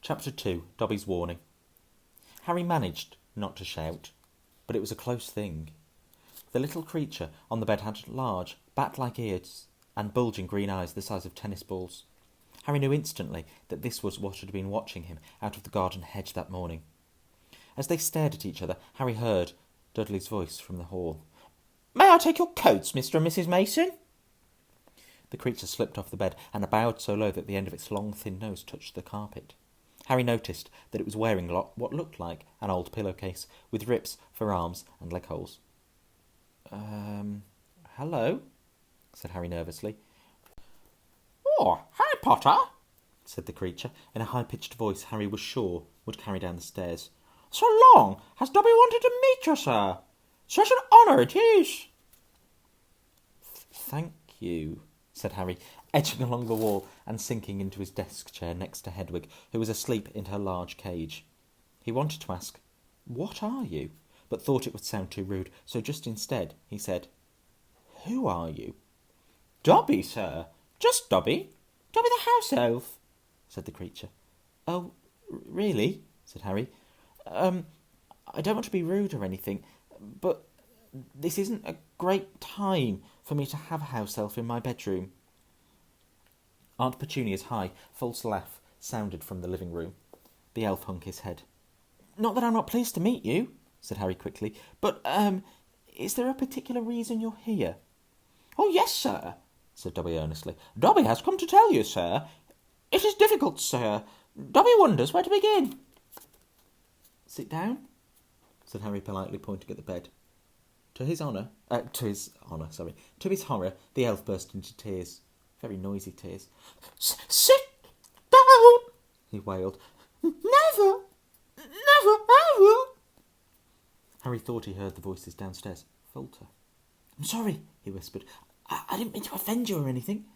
Chapter 2. Dobby's Warning. Harry managed not to shout, but it was a close thing. The little creature on the bed had large, bat-like ears and bulging green eyes the size of tennis balls. Harry knew instantly that this was what had been watching him out of the garden hedge that morning. As they stared at each other, Harry heard Dudley's voice from the hall. "May I take your coats, Mr. and Mrs. Mason?" The creature slipped off the bed and bowed so low that the end of its long, thin nose touched the carpet. Harry noticed that it was wearing what looked like an old pillowcase, with rips for arms and leg holes. Hello?" said Harry nervously. "Oh, Harry Potter," said the creature, in a high-pitched voice Harry was sure would carry down the stairs. "So long has Dobby wanted to meet you, sir. Such an honour it is." "Thank you," said Harry, edging along the wall and sinking into his desk chair next to Hedwig, who was asleep in her large cage. He wanted to ask, "What are you?" but thought it would sound too rude, so just instead he said, "Who are you?" "Dobby, sir. Just Dobby. Dobby the house elf," said the creature. "Oh, really?" said Harry. I don't want to be rude or anything, but this isn't a great time for me to have a house elf in my bedroom." Aunt Petunia's high, false laugh sounded from the living room. The elf hung his head. "Not that I'm not pleased to meet you," said Harry quickly, "but, is there a particular reason you're here?" "Oh, yes, sir," said Dobby earnestly. "Dobby has come to tell you, sir. It is difficult, sir. Dobby wonders where to begin." "Sit down," said Harry politely, pointing at the bed. To his horror, the elf burst into tears. Very noisy tears. "Sit down," he wailed. "Never, never, ever." Harry thought he heard the voices downstairs falter. "I'm sorry," he whispered. I didn't mean to offend you or anything."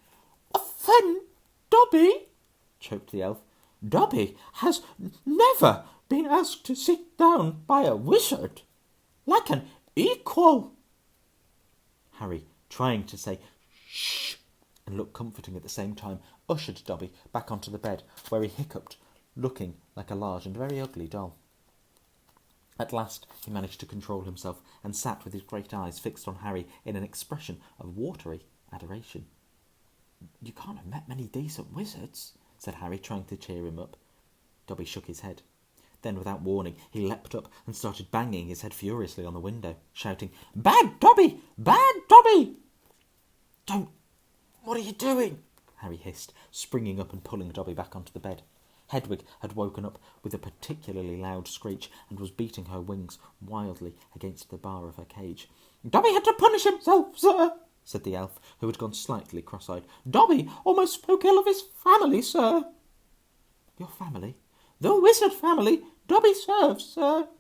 "Offend Dobby?" choked the elf. "Dobby has never been asked to sit down by a wizard, like an equal." Harry, trying to say "shh" and look comforting at the same time, ushered Dobby back onto the bed, where he hiccuped, looking like a large and very ugly doll. At last he managed to control himself, and sat with his great eyes fixed on Harry in an expression of watery adoration. "You can't have met many decent wizards," said Harry, trying to cheer him up. Dobby shook his head. Then, without warning, he leapt up and started banging his head furiously on the window, shouting, "Bad Dobby! Bad Dobby!" "Don't! What are you doing?" Harry hissed, springing up and pulling Dobby back onto the bed. Hedwig had woken up with a particularly loud screech and was beating her wings wildly against the bar of her cage. "Dobby had to punish himself, sir," said the elf, who had gone slightly cross-eyed. "Dobby almost spoke ill of his family, sir." "Your family?" "The wizard family Dobby serves, sir.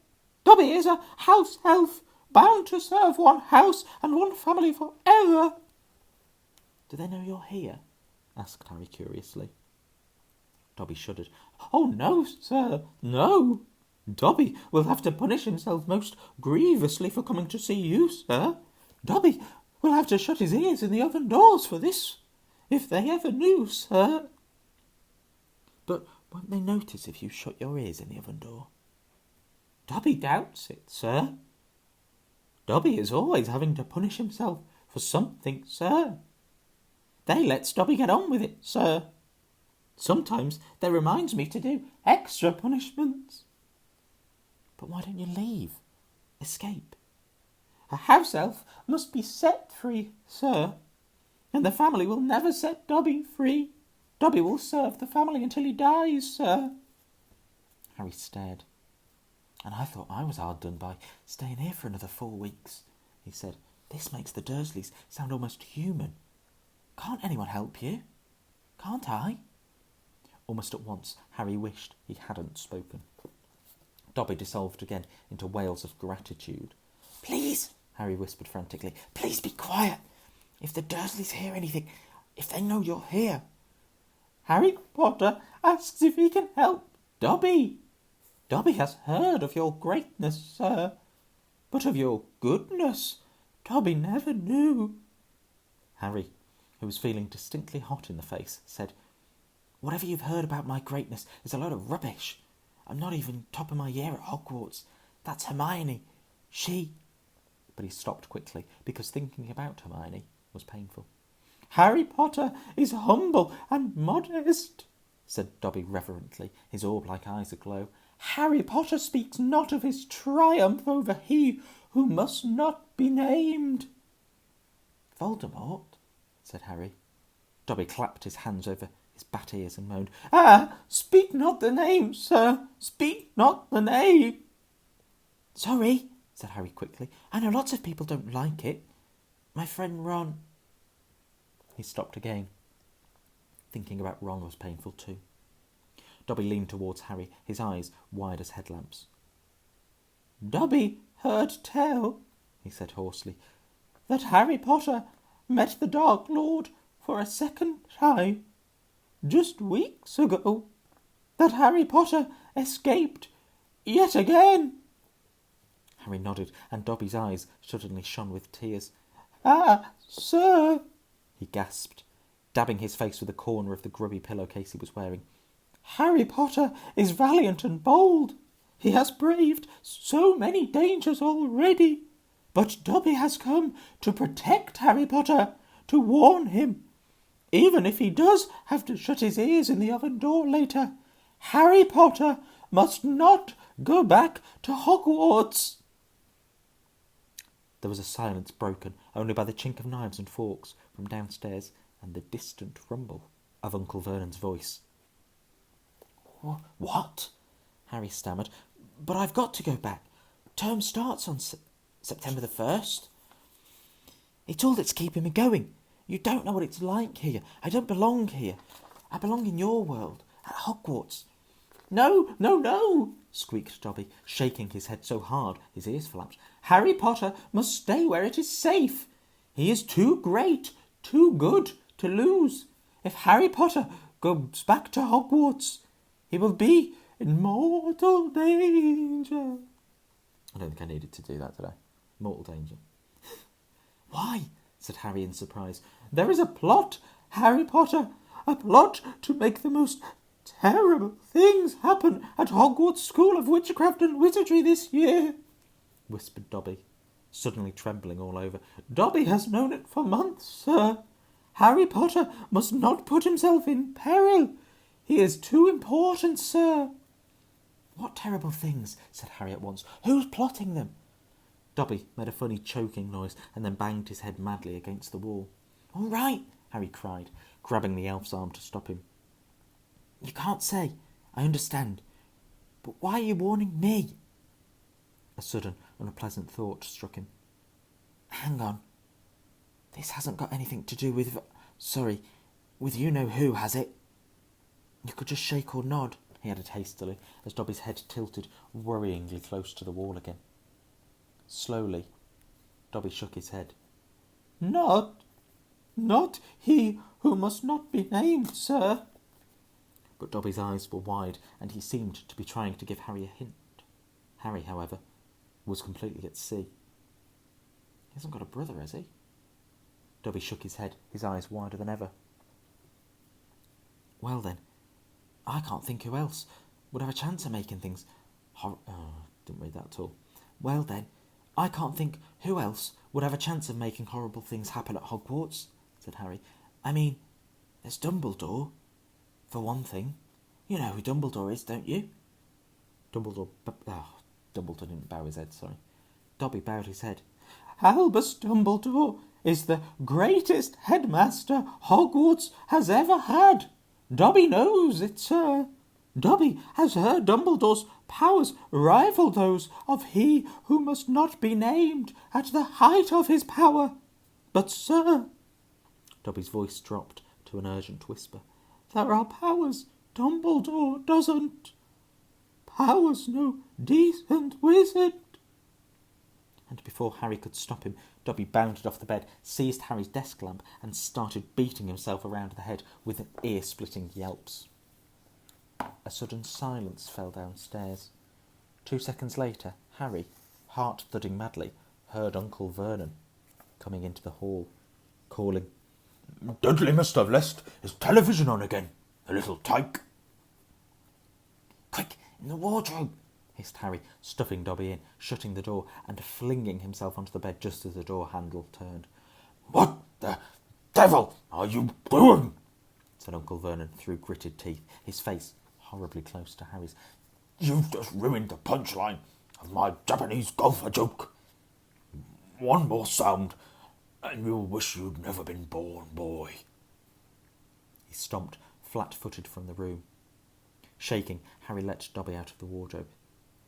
Dobby is a house elf, bound to serve one house and one family for ever." "Do they know you're here?" asked Harry curiously. Dobby shuddered. "Oh, no, sir, no. Dobby will have to punish himself most grievously for coming to see you, sir. Dobby will have to shut his ears in the oven doors for this, if they ever knew, sir." "But won't they notice if you shut your ears in the oven door?" "Dobby doubts it, sir. Dobby is always having to punish himself for something, sir. They lets Dobby get on with it, sir. Sometimes they reminds me to do extra punishments." "But why don't you leave? Escape?" "A house elf must be set free, sir, and the family will never set Dobby free. Dobby will serve the family until he dies, sir." Harry stared. "And I thought I was hard done by, staying here for another 4 weeks," he said. "This makes the Dursleys sound almost human. Can't anyone help you? Can't I?" Almost at once, Harry wished he hadn't spoken. Dobby dissolved again into wails of gratitude. "Please," Harry whispered frantically, "please be quiet. If the Dursleys hear anything, if they know you're here." "Harry Potter asks if he can help Dobby. Dobby has heard of your greatness, sir, but of your goodness Dobby never knew." Harry, who was feeling distinctly hot in the face, said, Whatever you've heard about my greatness is a load of rubbish. I'm not even top of my year at Hogwarts. That's Hermione. She... But he stopped quickly, because thinking about Hermione was painful. Harry Potter is humble and modest, said Dobby reverently, his orb-like eyes aglow. Harry Potter speaks not of his triumph over he who must not be named. Voldemort, said Harry. Dobby clapped his hands over his bat ears and moaned, Ah, speak not the name, sir, speak not the name. Sorry, said Harry quickly. I know lots of people don't like it. My friend Ron... He stopped again. Thinking about Ron was painful too. Dobby leaned towards Harry, his eyes wide as headlamps. Dobby heard tell, he said hoarsely, that Harry Potter met the Dark Lord for a second time, just weeks ago. That Harry Potter escaped yet again. Harry nodded, and Dobby's eyes suddenly shone with tears. Ah, sir, he gasped, dabbing his face with a corner of the grubby pillowcase he was wearing. Harry Potter is valiant and bold. He has braved so many dangers already. But Dobby has come to protect Harry Potter, to warn him. Even if he does have to shut his ears in the oven door later, Harry Potter must not go back to Hogwarts. There was a silence broken only by the chink of knives and forks from downstairs and the distant rumble of Uncle Vernon's voice. What? Harry stammered. But I've got to go back. Term starts on September the 1st. It's all that's keeping me going. You don't know what it's like here. I don't belong here. I belong in your world, at Hogwarts. No, no, no, squeaked Dobby, shaking his head so hard his ears flapped. Harry Potter must stay where it is safe. He is too great, too good to lose. If Harry Potter goes back to Hogwarts, he will be in mortal danger. I don't think I needed to do that, did I? Mortal danger. Why? Said Harry in surprise. There is a plot, Harry Potter, a plot to make the most terrible things happen at Hogwarts School of Witchcraft and Wizardry this year, whispered Dobby, suddenly trembling all over. Dobby has known it for months, sir. Harry Potter must not put himself in peril. He is too important, sir. What terrible things? Said Harry at once. Who's plotting them? Dobby made a funny choking noise and then banged his head madly against the wall. All right, Harry cried, grabbing the elf's arm to stop him. You can't say. I understand. But why are you warning me? A sudden, unpleasant thought struck him. Hang on. This hasn't got anything to do with... with you-know-who, has it? You could just shake or nod, he added hastily, as Dobby's head tilted worryingly close to the wall again. Slowly, Dobby shook his head. Not he who must not be named, sir. But Dobby's eyes were wide, and he seemed to be trying to give Harry a hint. Harry, however, was completely at sea. He hasn't got a brother, has he? Dobby shook his head, his eyes wider than ever. Well then, I can't think who else would have a chance of making things... didn't read that at all. Well then, I can't think who else would have a chance of making horrible things happen at Hogwarts, said Harry. I mean, there's Dumbledore, for one thing. You know who Dumbledore is, don't you? Dumbledore didn't bow his head, sorry. Dobby bowed his head. Albus Dumbledore is the greatest headmaster Hogwarts has ever had. Dobby knows it, sir. Dobby has heard Dumbledore's powers rival those of he who must not be named at the height of his power. But, sir, Dobby's voice dropped to an urgent whisper, there are powers Dumbledore doesn't. Powers no decent wizard. And before Harry could stop him, Dobby bounded off the bed, seized Harry's desk lamp, and started beating himself around the head with ear-splitting yelps. A sudden silence fell downstairs. 2 seconds later, Harry, heart thudding madly, heard Uncle Vernon coming into the hall, calling, Dudley must have left his television on again. the little tyke. Quick, in the wardrobe, hissed Harry, stuffing Dobby in, shutting the door, and flinging himself onto the bed just as the door handle turned. What the devil are you doing? Said Uncle Vernon through gritted teeth, his face horribly close to Harry's. You've just ruined the punchline of my Japanese golfer joke. One more sound, and you'll wish you'd never been born, boy. He stomped flat-footed from the room. Shaking, Harry let Dobby out of the wardrobe.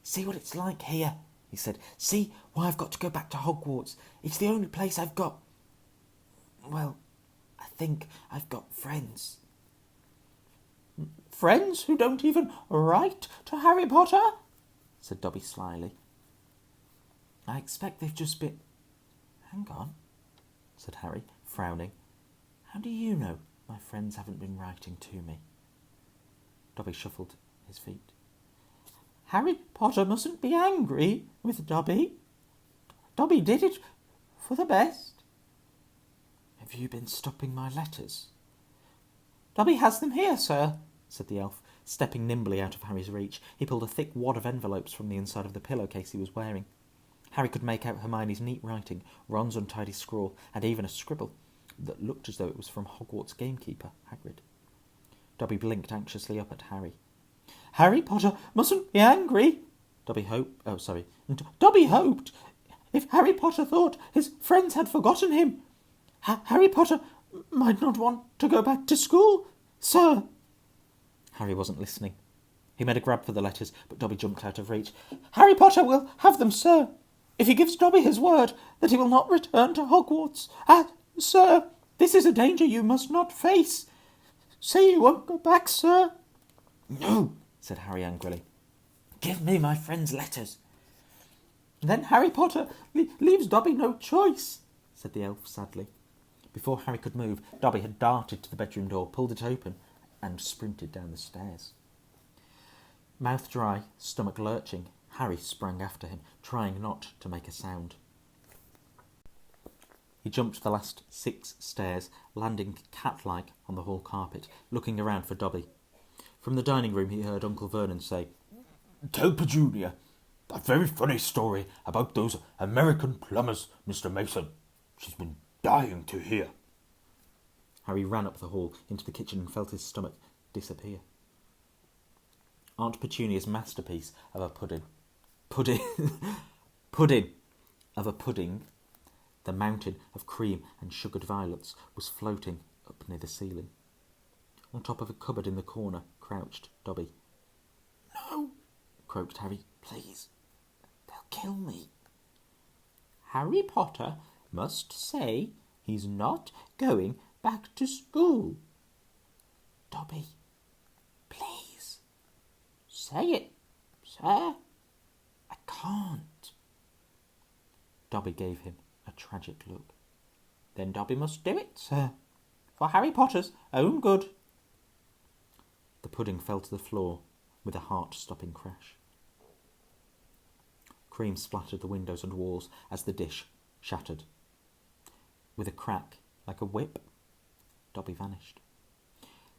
See what it's like here, he said. See why I've got to go back to Hogwarts. It's the only place I've got... Well, I think I've got friends. Friends who don't even write to Harry Potter? Said Dobby slyly. I expect they've just been... Hang on, said Harry, frowning. How do you know my friends haven't been writing to me? Dobby shuffled his feet. Harry Potter mustn't be angry with Dobby. Dobby did it for the best. Have you been stopping my letters? Dobby has them here, sir, said the elf, stepping nimbly out of Harry's reach. He pulled a thick wad of envelopes from the inside of the pillowcase he was wearing. Harry could make out Hermione's neat writing, Ron's untidy scrawl, and even a scribble that looked as though it was from Hogwarts gamekeeper Hagrid. Dobby blinked anxiously up at Harry. Harry Potter mustn't be angry. Dobby hoped if Harry Potter thought his friends had forgotten him, Harry Potter might not want to go back to school, sir. Harry wasn't listening. He made a grab for the letters, but Dobby jumped out of reach. Harry Potter will have them, sir, if he gives Dobby his word that he will not return to Hogwarts. Sir, this is a danger you must not face. Say you won't go back, sir. No, said Harry angrily. Give me my friend's letters. Then Harry Potter leaves Dobby no choice, said the elf sadly. Before Harry could move, Dobby had darted to the bedroom door, pulled it open, and sprinted down the stairs. Mouth dry, stomach lurching, Harry sprang after him, trying not to make a sound. He jumped the last 6 stairs, landing cat-like on the hall carpet, looking around for Dobby. From the dining room he heard Uncle Vernon say, Tell Petunia that very funny story about those American plumbers, Mr. Mason. She's been dying to hear. Harry ran up the hall into the kitchen and felt his stomach disappear. Aunt Petunia's masterpiece of a pudding, the mountain of cream and sugared violets, was floating up near the ceiling. On top of a cupboard in the corner crouched Dobby. No, croaked Harry. Please, they'll kill me. Harry Potter must say he's not going back to school. Dobby, please. Say it, sir. I can't. Dobby gave him a tragic look. Then Dobby must do it, sir, for Harry Potter's own good. The pudding fell to the floor with a heart-stopping crash. Cream splattered the windows and walls as the dish shattered. With a crack, like a whip, Dobby vanished.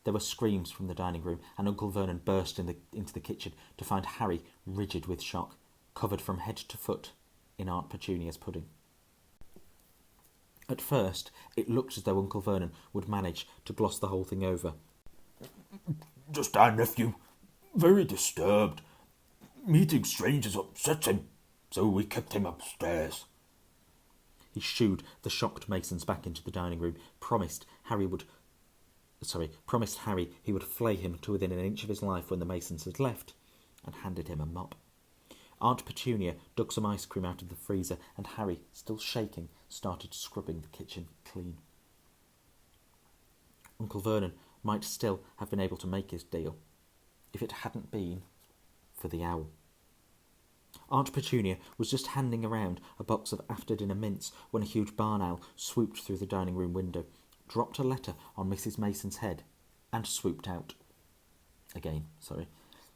There were screams from the dining room, and Uncle Vernon burst into the kitchen to find Harry rigid with shock, covered from head to foot in Aunt Petunia's pudding. At first, it looked as though Uncle Vernon would manage to gloss the whole thing over. Just our nephew, very disturbed. Meeting strangers upsets him, so we kept him upstairs. He shooed the shocked Masons back into the dining room, promised Harry he would flay him to within an inch of his life when the Masons had left, and handed him a mop. Aunt Petunia dug some ice cream out of the freezer, and Harry, still shaking, started scrubbing the kitchen clean. Uncle Vernon might still have been able to make his deal, if it hadn't been for the owl. Aunt Petunia was just handing around a box of after-dinner mints when a huge barn owl swooped through the dining room window, dropped a letter on Mrs. Mason's head, and swooped out.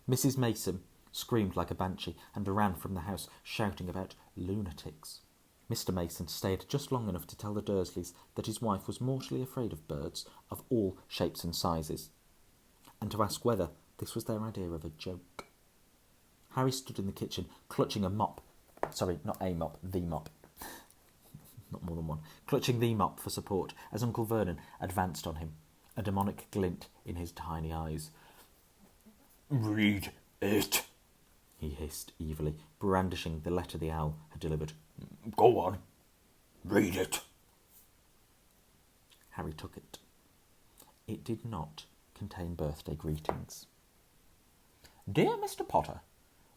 Mrs. Mason screamed like a banshee and ran from the house, shouting about lunatics. Mr. Mason stayed just long enough to tell the Dursleys that his wife was mortally afraid of birds of all shapes and sizes. and to ask whether this was their idea of a joke. Harry stood in the kitchen, clutching a mop. Sorry, not a mop, the mop. Not more than one. Clutching the mop for support as Uncle Vernon advanced on him, a demonic glint in his tiny eyes. Read it, he hissed evilly, brandishing the letter the owl had delivered. Go on, read it. Harry took it. It did not contain birthday greetings. Dear Mr. Potter,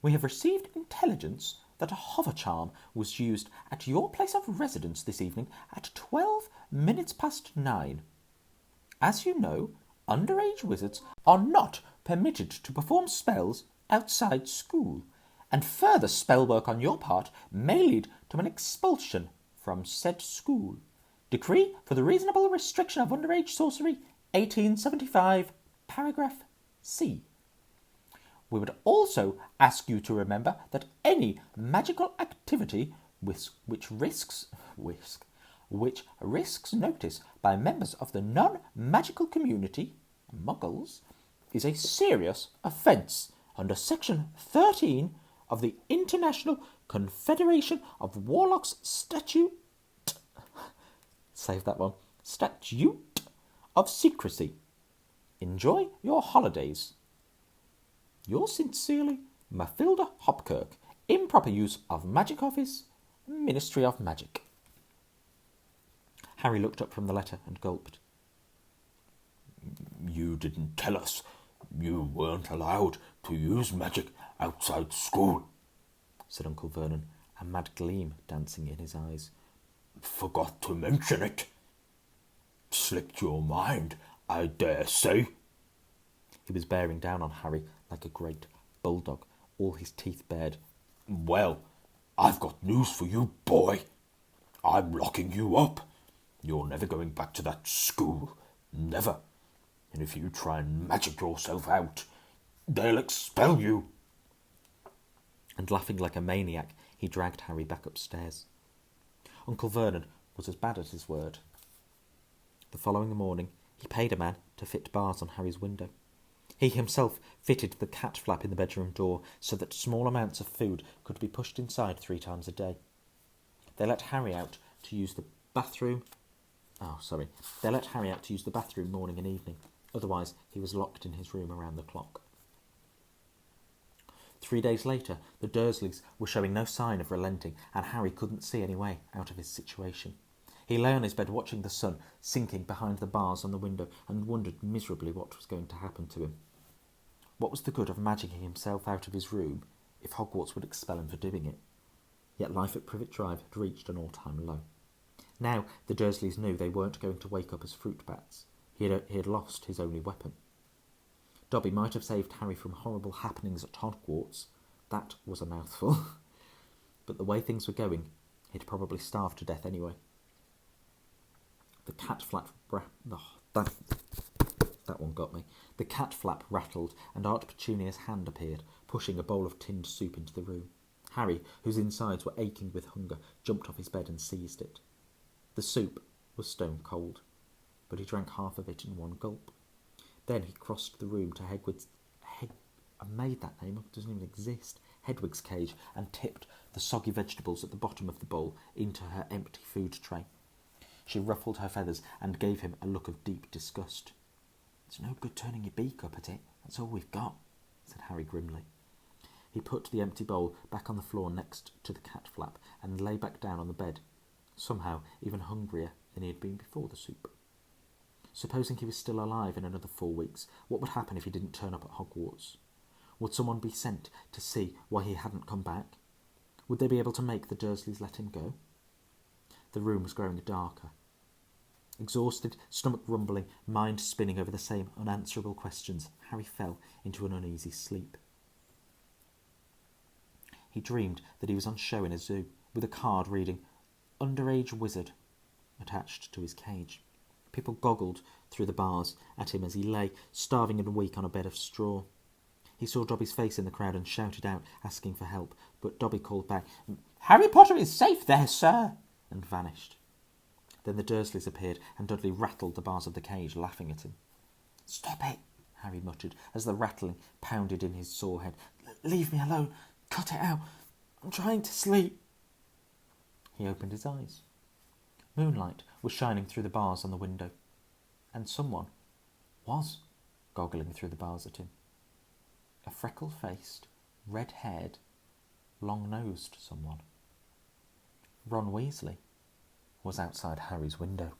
we have received intelligence that a hover charm was used at your place of residence this evening at 9:12. As you know, underage wizards are not permitted to perform spells outside school, and further spell work on your part may lead to an expulsion from said school. Decree for the reasonable restriction of underage sorcery, 1875, paragraph C. We would also ask you to remember that any magical activity which risks notice by members of the non-magical community, Muggles, is a serious offence under Section 13 of the International Confederation of Warlocks Statute. Save that one. Statute of Secrecy. Enjoy your holidays. Yours sincerely, Mathilda Hopkirk. Improper use of magic office, Ministry of Magic. Harry looked up from the letter and gulped. You didn't tell us you weren't allowed to use magic outside school, said Uncle Vernon, a mad gleam dancing in his eyes. Forgot to mention it. Slipped your mind, I dare say. He was bearing down on Harry like a great bulldog, all his teeth bared. Well, I've got news for you, boy. I'm locking you up. You're never going back to that school. Never. And if you try and magic yourself out, they'll expel you. And laughing like a maniac, he dragged Harry back upstairs. Uncle Vernon was as bad as his word. The following morning, he paid a man to fit bars on Harry's window. He himself fitted the cat flap in the bedroom door so that small amounts of food could be pushed inside 3 times a day. They let Harry out to use the bathroom. They let Harry out to use the bathroom morning and evening. Otherwise, he was locked in his room around the clock. 3 days later, the Dursleys were showing no sign of relenting, and Harry couldn't see any way out of his situation. He lay on his bed watching the sun sinking behind the bars on the window and wondered miserably what was going to happen to him. What was the good of magicking himself out of his room if Hogwarts would expel him for doing it? Yet life at Privet Drive had reached an all-time low. Now the Dursleys knew they weren't going to wake up as fruit bats. He had lost his only weapon. Dobby might have saved Harry from horrible happenings at Hogwarts. That was a mouthful. But the way things were going, he'd probably starve to death anyway. The cat flap... that one got me. The cat flap rattled, and Aunt Petunia's hand appeared, pushing a bowl of tinned soup into the room. Harry, whose insides were aching with hunger, jumped off his bed and seized it. The soup was stone cold, but he drank half of it in one gulp. Then he crossed the room to Hedwig's... I made that name up, it doesn't even exist. Hedwig's cage, and tipped the soggy vegetables at the bottom of the bowl into her empty food tray. She ruffled her feathers and gave him a look of deep disgust. It's no good turning your beak up at it, that's all we've got, said Harry grimly. He put the empty bowl back on the floor next to the cat flap and lay back down on the bed, somehow even hungrier than he had been before the soup. Supposing he was still alive in another 4 weeks, what would happen if he didn't turn up at Hogwarts? Would someone be sent to see why he hadn't come back? Would they be able to make the Dursleys let him go? The room was growing darker. Exhausted, stomach rumbling, mind spinning over the same unanswerable questions, Harry fell into an uneasy sleep. He dreamed that he was on show in a zoo, with a card reading, "Underage Wizard," attached to his cage. People goggled through the bars at him as he lay, starving and weak, on a bed of straw. He saw Dobby's face in the crowd and shouted out, asking for help, but Dobby called back, "Harry Potter is safe there, sir," and vanished. Then the Dursleys appeared, and Dudley rattled the bars of the cage, laughing at him. "Stop it," Harry muttered, as the rattling pounded in his sore head. "Leave me alone. Cut it out. I'm trying to sleep." He opened his eyes. Moonlight was shining through the bars on the window, and someone was goggling through the bars at him. A freckle-faced, red-haired, long-nosed someone. Ron Weasley was outside Harry's window.